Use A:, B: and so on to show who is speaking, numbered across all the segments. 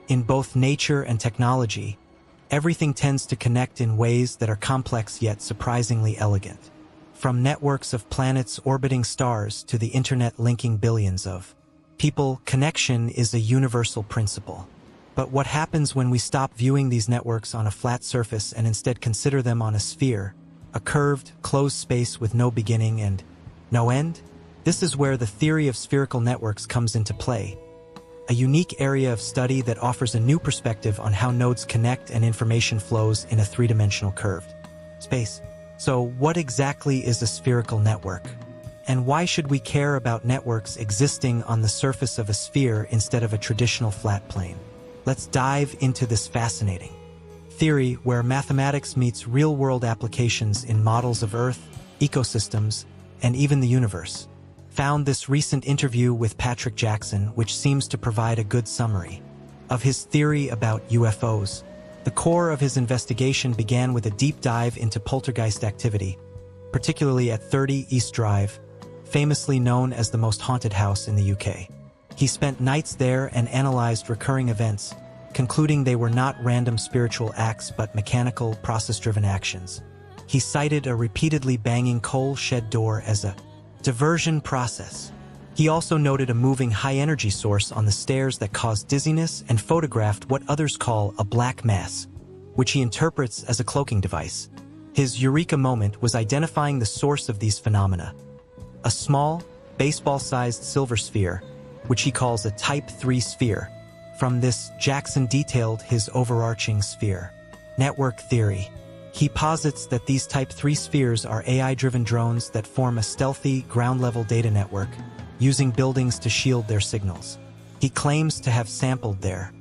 A: In both nature and technology, everything tends to connect in ways that are complex yet surprisingly elegant. From networks of planets orbiting stars to the internet linking billions of people, connection is a universal principle. But what happens when we stop viewing these networks on a flat surface and instead consider them on a sphere, a curved, closed space with no beginning and no end? This is where the theory of spherical networks comes into play, a unique area of study that offers a new perspective on how nodes connect and information flows in a three-dimensional curved space. So what exactly is a spherical network? And why should we care about networks existing on the surface of a sphere instead of a traditional flat plane? Let's dive into this fascinating theory where mathematics meets real-world applications in models of Earth, ecosystems, and even the universe. Found this recent interview with Patrick Jackson, which seems to provide a good summary of his theory about UFOs. The core of his investigation began with a deep dive into poltergeist activity, particularly at 30 East Drive, famously known as the most haunted house in the UK. He spent nights there and analyzed recurring events, concluding they were not random spiritual acts but mechanical, process-driven actions. He cited a repeatedly banging coal shed door as a diversion process. He also noted a moving high-energy source on the stairs that caused dizziness and photographed what others call a black mass, which he interprets as a cloaking device. His eureka moment was identifying the source of these phenomena, a small, baseball-sized silver sphere, which he calls a Type 3 sphere. From this, Jackson detailed his overarching sphere network theory. He posits that these Type 3 spheres are AI-driven drones that form a stealthy, ground-level data network, using buildings to shield their signals. He claims to have sampled their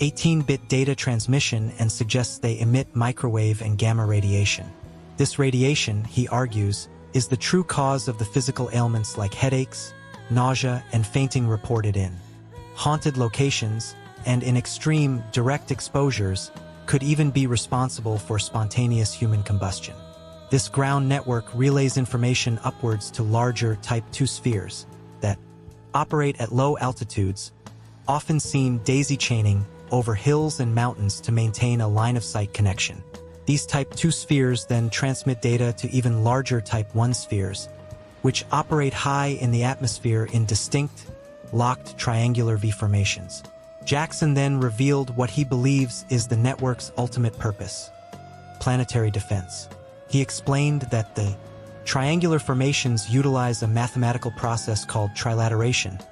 A: 18-bit data transmission and suggests they emit microwave and gamma radiation. This radiation, he argues, is the true cause of the physical ailments like headaches, nausea, and fainting reported in haunted locations, and in extreme, direct exposures, could even be responsible for spontaneous human combustion. This ground network relays information upwards to larger Type 2 spheres that operate at low altitudes, often seen daisy-chaining over hills and mountains to maintain a line-of-sight connection. These Type 2 spheres then transmit data to even larger Type 1 spheres, which operate high in the atmosphere in distinct, locked triangular V-formations. Jackson then revealed what he believes is the network's ultimate purpose: planetary defense. He explained that the triangular formations utilize a mathematical process called trilateration,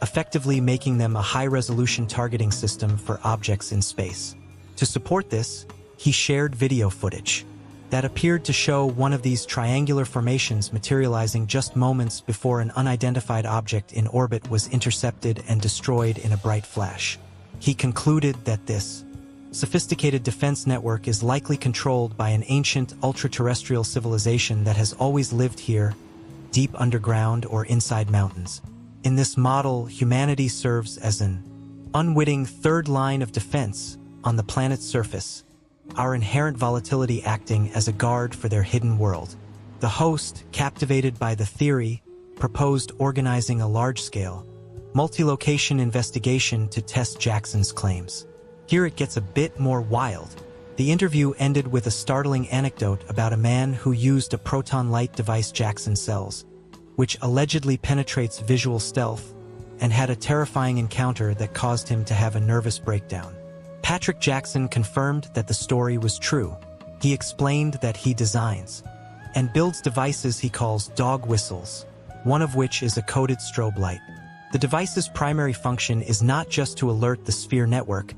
A: effectively making them a high-resolution targeting system for objects in space. To support this, he shared video footage that appeared to show one of these triangular formations materializing just moments before an unidentified object in orbit was intercepted and destroyed in a bright flash. He concluded that this sophisticated defense network is likely controlled by an ancient ultra-terrestrial civilization that has always lived here, deep underground or inside mountains. In this model, humanity serves as an unwitting third line of defense on the planet's surface, our inherent volatility acting as a guard for their hidden world. The host, captivated by the theory, proposed organizing a large-scale, multi-location investigation to test Jackson's claims. Here it gets a bit more wild. The interview ended with a startling anecdote about a man who used a proton light device Jackson sells, which allegedly penetrates visual stealth, and had a terrifying encounter that caused him to have a nervous breakdown. Patrick Jackson confirmed that the story was true. He explained that he designs and builds devices he calls dog whistles, one of which is a coded strobe light. The device's primary function is not just to alert the sphere network,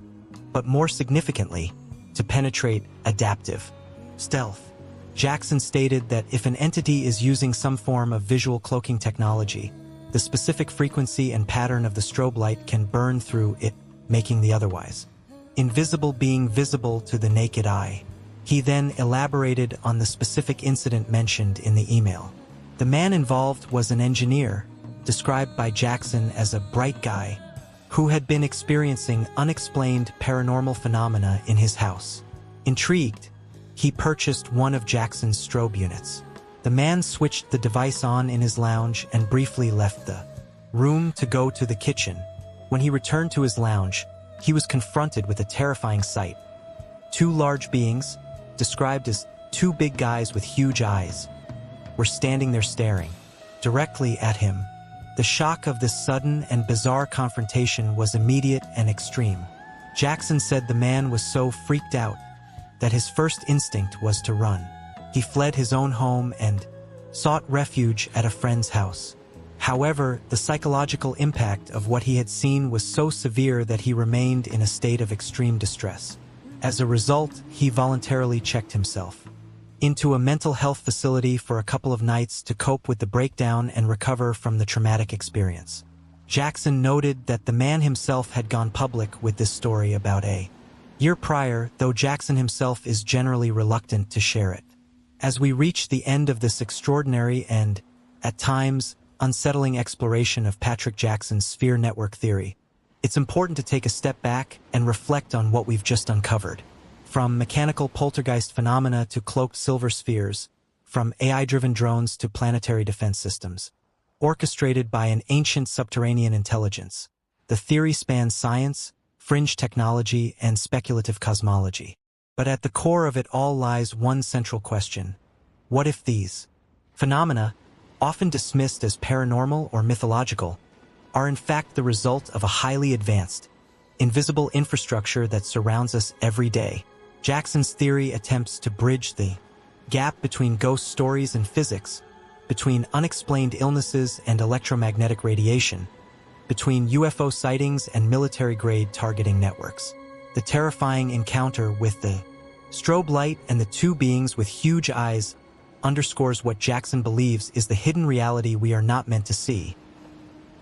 A: but more significantly, to penetrate adaptive stealth. Jackson stated that if an entity is using some form of visual cloaking technology, the specific frequency and pattern of the strobe light can burn through it, making the otherwise invisible being visible to the naked eye. He then elaborated on the specific incident mentioned in the email. The man involved was an engineer, described by Jackson as a bright guy, who had been experiencing unexplained paranormal phenomena in his house. Intrigued, he purchased one of Jackson's strobe units. The man switched the device on in his lounge and briefly left the room to go to the kitchen. When he returned to his lounge, he was confronted with a terrifying sight. Two large beings, described as two big guys with huge eyes, were standing there staring directly at him. The shock of this sudden and bizarre confrontation was immediate and extreme. Jackson said the man was so freaked out that his first instinct was to run. He fled his own home and sought refuge at a friend's house. However, the psychological impact of what he had seen was so severe that he remained in a state of extreme distress. As a result, he voluntarily checked himself into a mental health facility for a couple of nights to cope with the breakdown and recover from the traumatic experience. Jackson noted that the man himself had gone public with this story about a year prior, though Jackson himself is generally reluctant to share it. As we reach the end of this extraordinary and, at times, unsettling exploration of Patrick Jackson's sphere network theory, it's important to take a step back and reflect on what we've just uncovered. From mechanical poltergeist phenomena to cloaked silver spheres, from AI-driven drones to planetary defense systems, orchestrated by an ancient subterranean intelligence, the theory spans science, fringe technology, and speculative cosmology. But at the core of it all lies one central question: what if these phenomena, often dismissed as paranormal or mythological, are in fact the result of a highly advanced, invisible infrastructure that surrounds us every day? Jackson's theory attempts to bridge the gap between ghost stories and physics, between unexplained illnesses and electromagnetic radiation, between UFO sightings and military-grade targeting networks. The terrifying encounter with the strobe light and the two beings with huge eyes underscores what Jackson believes is the hidden reality we are not meant to see.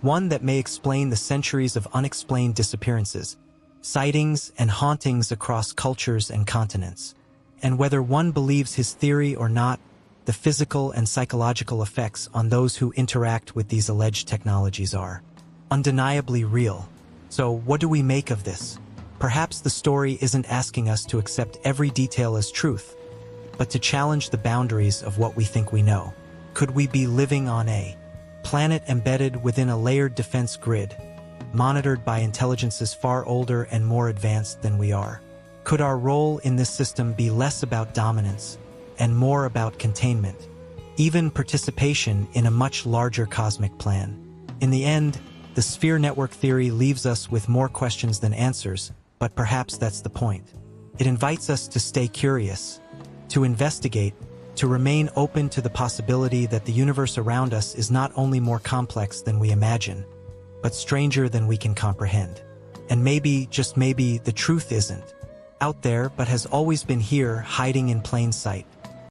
A: One that may explain the centuries of unexplained disappearances, sightings, and hauntings across cultures and continents. And whether one believes his theory or not, the physical and psychological effects on those who interact with these alleged technologies are undeniably real. So what do we make of this? Perhaps the story isn't asking us to accept every detail as truth, but to challenge the boundaries of what we think we know. Could we be living on a planet embedded within a layered defense grid, monitored by intelligences far older and more advanced than we are? Could our role in this system be less about dominance and more about containment, even participation in a much larger cosmic plan? In the end, the sphere network theory leaves us with more questions than answers, but perhaps that's the point. It invites us to stay curious, to investigate, to remain open to the possibility that the universe around us is not only more complex than we imagine, but stranger than we can comprehend. And maybe, just maybe, the truth isn't out there but has always been here, hiding in plain sight.